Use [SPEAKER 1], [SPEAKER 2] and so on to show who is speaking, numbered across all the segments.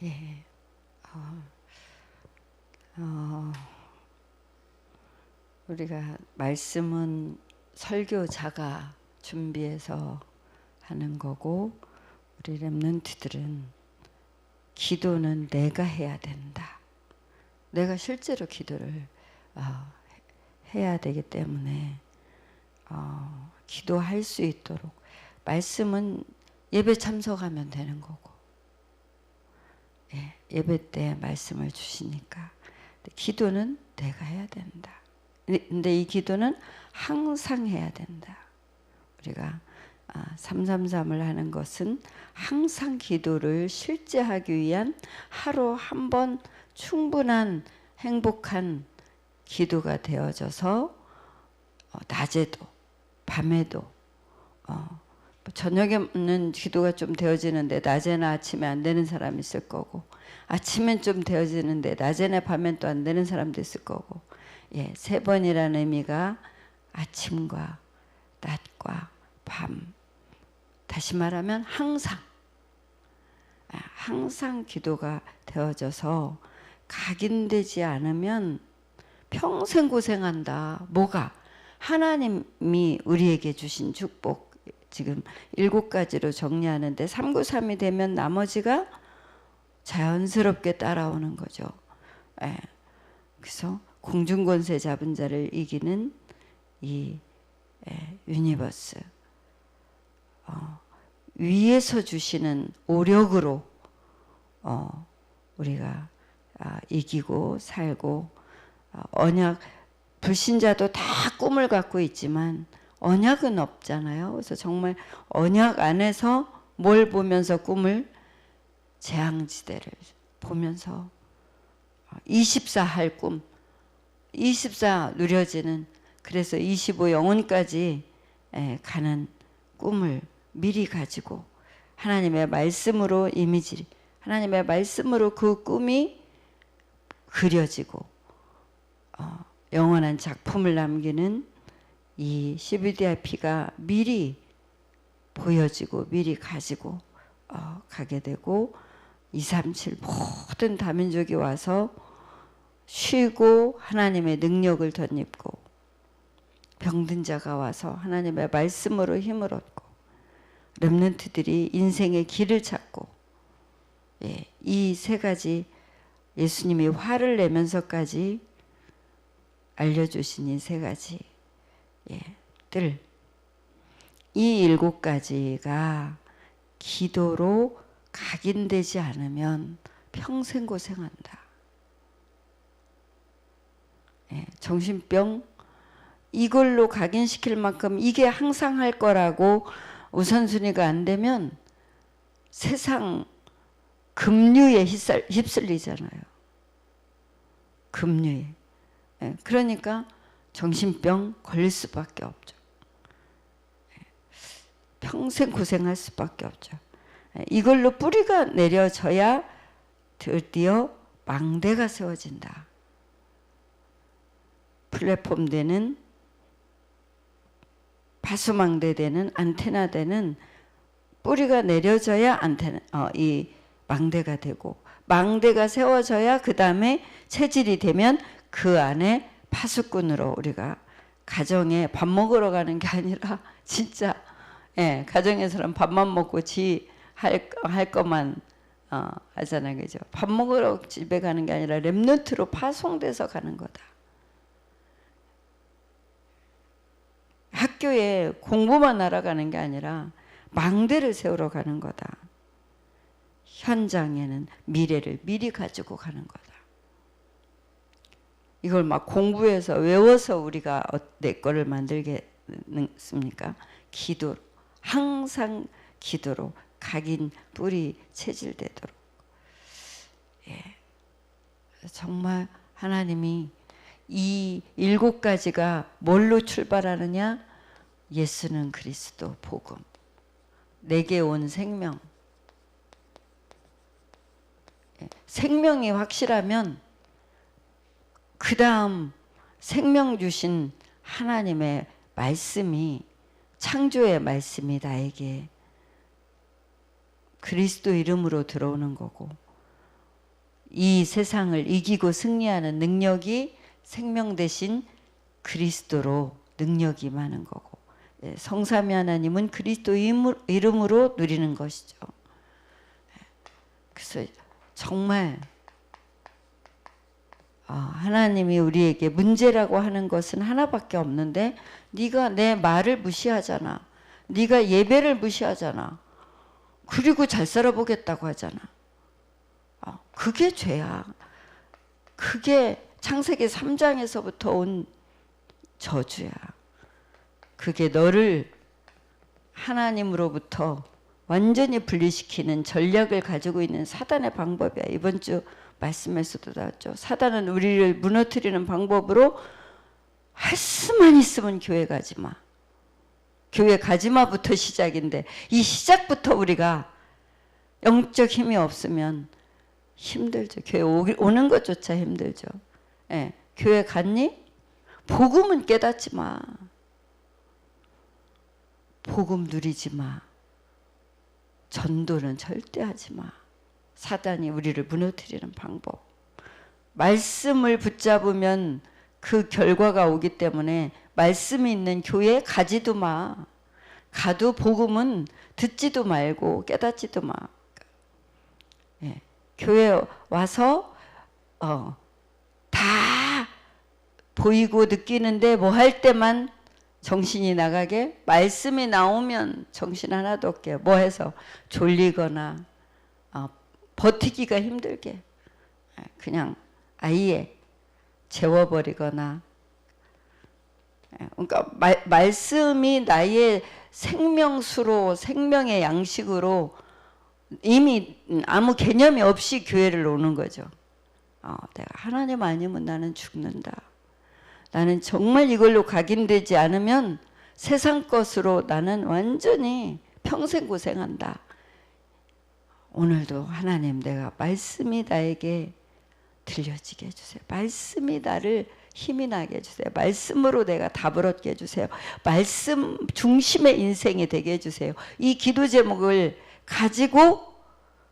[SPEAKER 1] 예, 어, 어, 우리가 말씀은 설교자가 준비해서 하는 거고, 우리 렘넌트들은 기도는 내가 해야 된다. 내가 실제로 기도를 해야 되기 때문에 기도할 수 있도록, 말씀은 예배 참석하면 되는 거고, 예배 때 말씀을 주시니까 기도는 내가 해야 된다. 근데 이 기도는 항상 해야 된다. 우리가 333을 하는 것은 항상 기도를 실제하기 위한 하루 한 번 충분한 행복한 기도가 되어져서 낮에도 밤에도 저녁에는 기도가 좀 되어지는데 낮에나 아침에 안 되는 사람이 있을 거고, 아침엔 좀 되어지는데 낮에나 밤엔 또 안 되는 사람도 있을 거고, 3번이라는 의미가 아침과 낮과 밤, 다시 말하면 항상 기도가 되어져서 각인되지 않으면 평생 고생한다. 뭐가? 하나님이 우리에게 주신 축복, 지금 7가지로 정리하는데 393이 되면 나머지가 자연스럽게 따라오는 거죠. 그래서 공중권세 잡은 자를 이기는 이 유니버스, 위에서 주시는 오력으로 우리가 이기고 살고, 언약, 불신자도 다 꿈을 갖고 있지만 언약은 없잖아요. 그래서 정말 언약 안에서 뭘 보면서 꿈을, 재앙지대를 보면서 24 할 꿈, 24 누려지는, 그래서 25 영혼까지 가는 꿈을 미리 가지고 하나님의 말씀으로 이미지, 하나님의 말씀으로 그 꿈이 그려지고 영원한 작품을 남기는 이 CBDIP가 미리 보여지고 미리 가지고 가게 되고, 237 모든 다민족이 와서 쉬고 하나님의 능력을 덧입고, 병든 자가 와서 하나님의 말씀으로 힘을 얻고, 렘넌트들이 인생의 길을 찾고, 이 3가지 예수님이 화를 내면서까지 알려주신 이 3가지 뜰, 이 7가지가 기도로 각인되지 않으면 평생 고생한다. 정신병, 이걸로 각인시킬 만큼 이게 항상 할 거라고 우선순위가 안 되면 세상 급류에 휩쓸리잖아요. 급류에. 그러니까 정신병 걸릴 수밖에 없죠. 평생 고생할 수밖에 없죠. 이걸로 뿌리가 내려져야 드디어 망대가 세워진다. 플랫폼 되는, 파수망대 되는, 안테나 되는, 뿌리가 내려져야 안테나, 이 망대가 되고, 망대가 세워져야 그 다음에 체질이 되면 그 안에 파수꾼으로 우리가 가정에 밥 먹으러 가는 게 아니라 진짜 가정에서는 밥만 먹고 지 할 것만 하잖아요. 그죠? 밥 먹으러 집에 가는 게 아니라 렘넌트로 파송돼서 가는 거다. 학교에 공부만 하러 가는 게 아니라 망대를 세우러 가는 거다. 현장에는 미래를 미리 가지고 가는 거다. 이걸 막 공부해서 외워서 우리가 내 거를 만들겠습니까? 기도, 항상 기도로 각인 뿌리 체질되도록. 정말 하나님이 이 7가지가 뭘로 출발하느냐? 예수는 그리스도, 복음, 내게 온 생명. 생명이 확실하면 그 다음 생명 주신 하나님의 말씀이, 창조의 말씀이 나에게 그리스도 이름으로 들어오는 거고, 이 세상을 이기고 승리하는 능력이 생명 대신 그리스도로 능력이 많은 거고, 성삼위 하나님은 그리스도 이름으로 누리는 것이죠. 그래서 정말 하나님이 우리에게 문제라고 하는 것은 하나밖에 없는데, 네가 내 말을 무시하잖아. 네가 예배를 무시하잖아. 그리고 잘 살아보겠다고 하잖아. 그게 죄야. 그게 창세기 3장에서부터 온 저주야. 그게 너를 하나님으로부터 완전히 분리시키는 전략을 가지고 있는 사단의 방법이야. 이번 주 말씀에서도 나왔죠. 사단은 우리를 무너뜨리는 방법으로 할 수만 있으면 교회 가지 마. 교회 가지 마부터 시작인데, 이 시작부터 우리가 영적 힘이 없으면 힘들죠. 교회 오는 것조차 힘들죠. 예, 교회 갔니? 복음은 깨닫지 마. 복음 누리지 마. 전도는 절대 하지 마. 사단이 우리를 무너뜨리는 방법. 말씀을 붙잡으면 그 결과가 오기 때문에 말씀이 있는 교회에 가지도 마. 가도 복음은 듣지도 말고 깨닫지도 마. 예, 교회 와서 다 보이고 느끼는데 뭐 할 때만 정신이 나가게, 말씀이 나오면 정신 하나도 없게, 뭐 해서 졸리거나 버티기가 힘들게 그냥 아예 재워버리거나. 그러니까 말씀이 나의 생명수로, 생명의 양식으로 이미 아무 개념이 없이 교회를 오는 거죠. 내가 하나님 아니면 나는 죽는다. 나는 정말 이걸로 각인되지 않으면 세상 것으로 나는 완전히 평생 고생한다. 오늘도 하나님, 내가 말씀이 나에게 들려지게 해주세요. 말씀이 나를 힘이 나게 해주세요. 말씀으로 내가 답을 얻게 해주세요. 말씀 중심의 인생이 되게 해주세요. 이 기도 제목을 가지고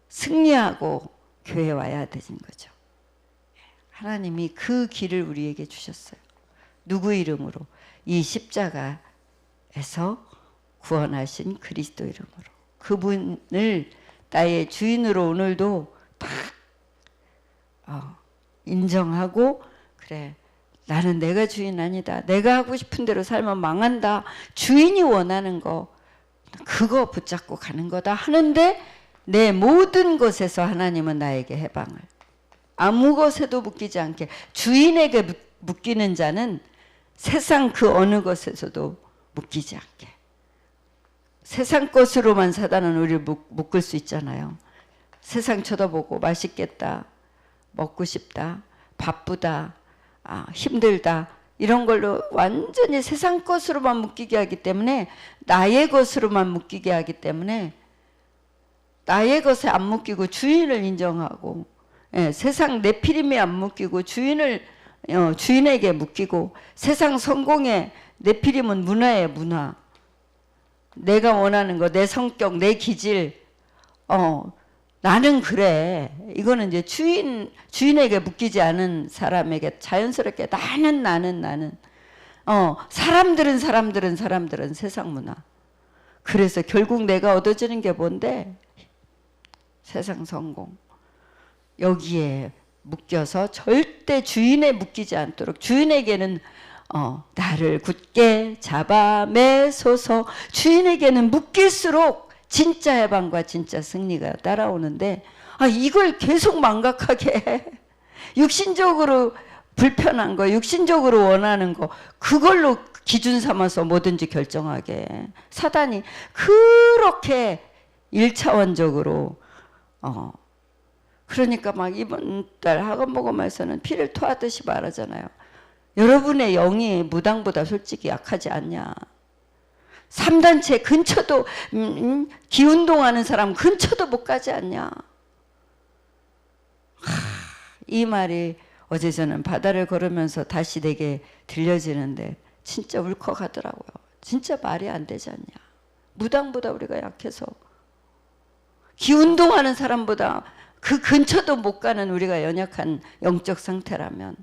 [SPEAKER 1] 승리하고 교회에 와야 되는 거죠. 하나님이 그 길을 우리에게 주셨어요. 누구 이름으로? 이 십자가에서 구원하신 그리스도 이름으로. 그분을 나의 주인으로 오늘도 딱 인정하고, 그래, 나는 내가 주인 아니다. 내가 하고 싶은 대로 살면 망한다. 주인이 원하는 거, 그거 붙잡고 가는 거다 하는데, 내 모든 것에서 하나님은 나에게 해방을, 아무 것에도 묶이지 않게, 주인에게 묶이는 자는 세상 그 어느 것에서도 묶이지 않게. 세상 것으로만 사단은 우리를 묶을 수 있잖아요. 세상 쳐다보고 맛있겠다, 먹고 싶다, 바쁘다, 힘들다, 이런 걸로 완전히 세상 것으로만 묶이게 하기 때문에, 나의 것으로만 묶이게 하기 때문에, 나의 것에 안 묶이고 주인을 인정하고, 세상 네피림에 안 묶이고 주인에게 묶이고, 세상 성공에 네피림은 문화예요, 문화. 내가 원하는 거, 내 성격, 내 기질, 나는 그래. 이거는 이제 주인에게 묶이지 않은 사람에게 자연스럽게 나는. 사람들은 세상 문화. 그래서 결국 내가 얻어지는 게 뭔데? 세상 성공. 여기에 묶여서 절대 주인에 묶이지 않도록, 주인에게는 나를 굳게 잡아 매소서. 주인에게는 묶일수록 진짜 해방과 진짜 승리가 따라오는데, 이걸 계속 망각하게 해. 육신적으로 불편한 거, 육신적으로 원하는 거, 그걸로 기준 삼아서 뭐든지 결정하게 해. 사단이 그렇게 1차원적으로 그러니까 막 이번 달 학원복음에서는 피를 토하듯이 말하잖아요. 여러분의 영이 무당보다 솔직히 약하지 않냐. 3단체 근처도 기운동하는 사람 근처도 못 가지 않냐. 이 말이 어제 저는 바다를 걸으면서 다시 내게 들려지는데 진짜 울컥하더라고요. 진짜 말이 안 되지 않냐. 무당보다 우리가 약해서, 기운동하는 사람보다 그 근처도 못 가는 우리가 연약한 영적 상태라면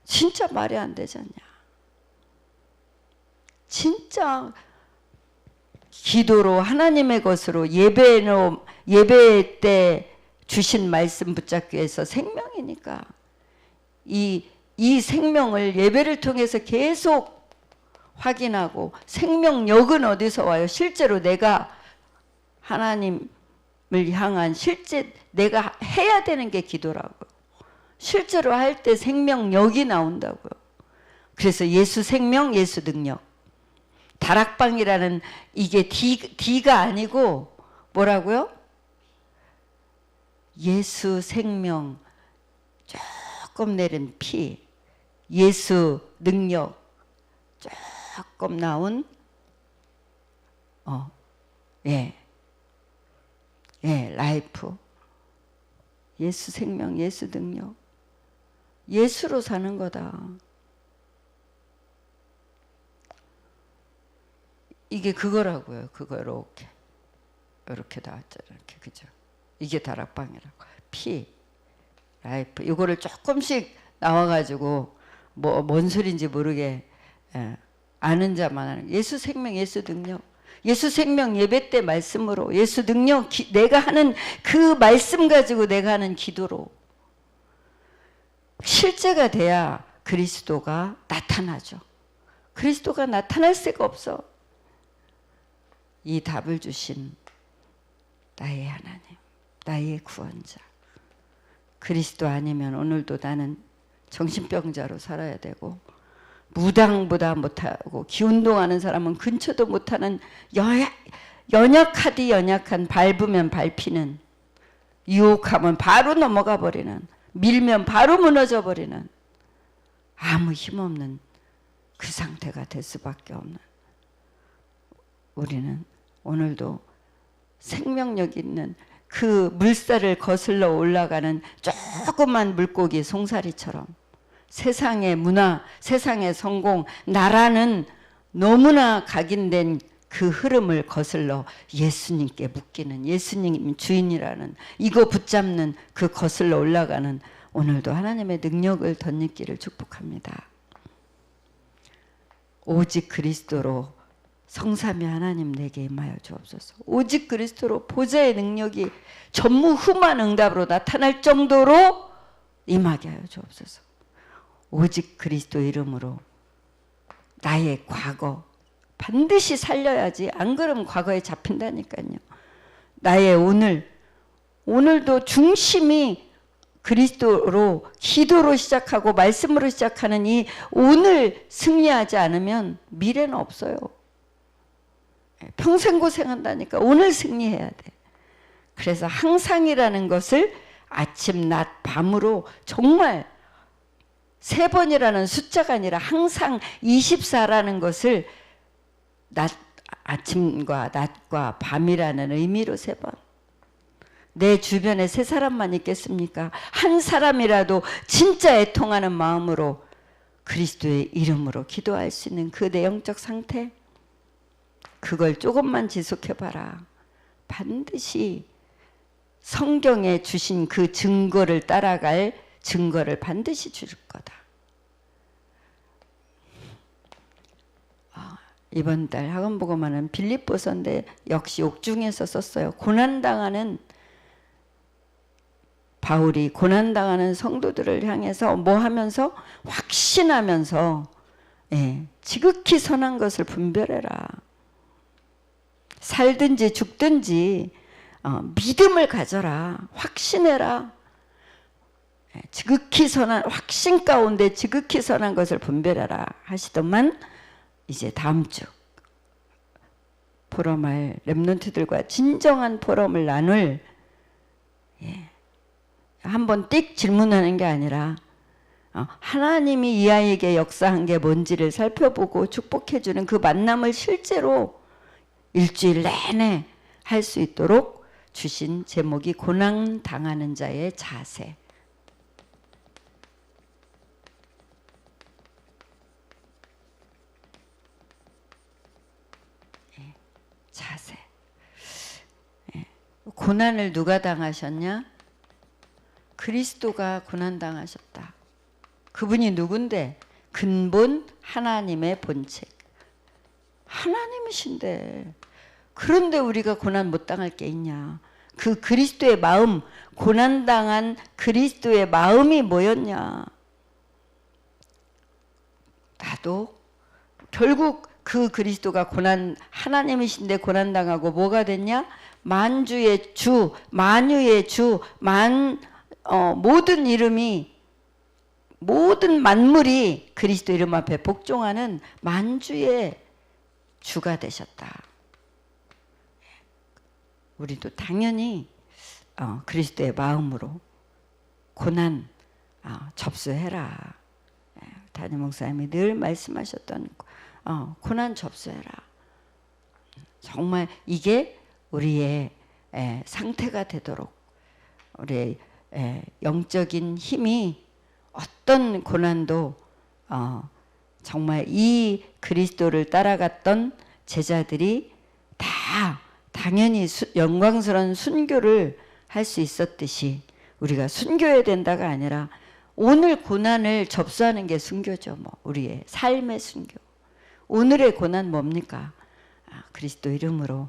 [SPEAKER 1] 진짜 말이 안 되지 않냐. 진짜 기도로 하나님의 것으로 예배 때 주신 말씀 붙잡기 위해서 생명이니까 이 생명을 예배를 통해서 계속 확인하고, 생명력은 어디서 와요? 실제로 내가 하나님을 향한 실제 내가 해야 되는 게 기도라고요. 실제로 할 때 생명력이 나온다고요. 그래서 예수 생명, 예수 능력. 다락방이라는 이게 D가 아니고 뭐라고요? 예수 생명 조금 내린 P, 예수 능력 조금 나온 라이프. 예수 생명, 예수 능력. 예수로 사는 거다. 이게 그거라고요. 그거 이렇게 나왔죠. 이렇게, 그죠? 이게 다락방이라고. P, 라이프. 이거를 조금씩 나와가지고 뭔 소리인지 모르게 아는 자만 하는. 예수 생명, 예수 능력. 예수 생명 예배 때 말씀으로, 예수 능력 내가 하는 그 말씀 가지고 내가 하는 기도로 실제가 돼야 그리스도가 나타나죠. 그리스도가 나타날 수가 없어. 이 답을 주신 나의 하나님, 나의 구원자. 그리스도 아니면 오늘도 나는 정신병자로 살아야 되고, 무당보다 못하고, 기운동하는 사람은 근처도 못하는 연약하디 연약한, 밟으면 밟히는, 유혹하면 바로 넘어가 버리는, 밀면 바로 무너져 버리는, 아무 힘없는 그 상태가 될 수밖에 없는 우리는 오늘도 생명력 있는 그 물살을 거슬러 올라가는 조그만 물고기 송사리처럼 세상의 문화, 세상의 성공, 나라는 너무나 각인된 그 흐름을 거슬러 예수님께 묶이는, 예수님 주인이라는 이거 붙잡는, 그 거슬러 올라가는 오늘도 하나님의 능력을 덧입기를 축복합니다. 오직 그리스도로 성삼위 하나님 내게 임하여 주옵소서. 오직 그리스도로 보좌의 능력이 전무후무한 응답으로 나타날 정도로 임하게 하여 주옵소서. 오직 그리스도 이름으로 나의 과거 반드시 살려야지, 안 그러면 과거에 잡힌다니까요. 나의 오늘도 중심이 그리스도로, 기도로 시작하고 말씀으로 시작하는 이 오늘 승리하지 않으면 미래는 없어요. 평생 고생한다니까. 오늘 승리해야 돼. 그래서 항상이라는 것을 아침, 낮, 밤으로 정말 3번이라는 숫자가 아니라 항상 24라는 것을 아침과 낮과 밤이라는 의미로 3번. 내 주변에 3사람만 있겠습니까? 한 사람이라도 진짜 애통하는 마음으로 그리스도의 이름으로 기도할 수 있는 그 내 영적 상태, 그걸 조금만 지속해봐라. 반드시 성경에 주신 그 증거를 따라갈 증거를 반드시 줄 거다. 이번 달 학원보고만은 빌립보서인데 역시 옥중에서 썼어요. 고난당하는 바울이 고난당하는 성도들을 향해서 뭐 하면서? 확신하면서 지극히 선한 것을 분별해라. 살든지 죽든지 믿음을 가져라. 확신해라. 지극히 선한, 확신 가운데 지극히 선한 것을 분별하라 하시더만, 이제 다음 주 포럼할 렘넌트들과 진정한 포럼을 나눌, 한번 띡 질문하는 게 아니라 하나님이 이 아이에게 역사한 게 뭔지를 살펴보고 축복해주는 그 만남을 실제로 일주일 내내 할 수 있도록 주신 제목이 고난당하는 자의 자세. 자세. 고난을 누가 당하셨냐? 그리스도가 고난당하셨다. 그분이 누군데? 근본 하나님의 본체. 하나님이신데 그런데 우리가 고난 못 당할 게 있냐? 그 그리스도의 마음, 고난당한 그리스도의 마음이 뭐였냐? 나도 결국 그 그리스도가 하나님이신데 고난당하고 뭐가 됐냐? 만주의 주, 만유의 주, 모든 이름이, 모든 만물이 그리스도 이름 앞에 복종하는 만주의 주가 되셨다. 우리도 당연히 그리스도의 마음으로 고난 접수해라. 담임 목사님이 늘 말씀하셨던 고난 접수해라. 정말 이게 우리의 상태가 되도록 우리의 영적인 힘이 어떤 고난도 정말 이 그리스도를 따라갔던 제자들이 다 당연히 영광스러운 순교를 할 수 있었듯이 우리가 순교해야 된다가 아니라 오늘 고난을 접수하는 게 순교죠. 우리의 삶의 순교. 오늘의 고난 뭡니까? 그리스도 이름으로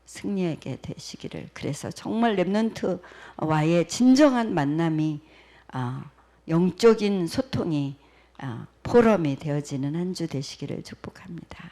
[SPEAKER 1] 승리하게 되시기를. 그래서 정말 렘넌트와의 진정한 만남이 영적인 소통이 포럼이 되어지는 한 주 되시기를 축복합니다.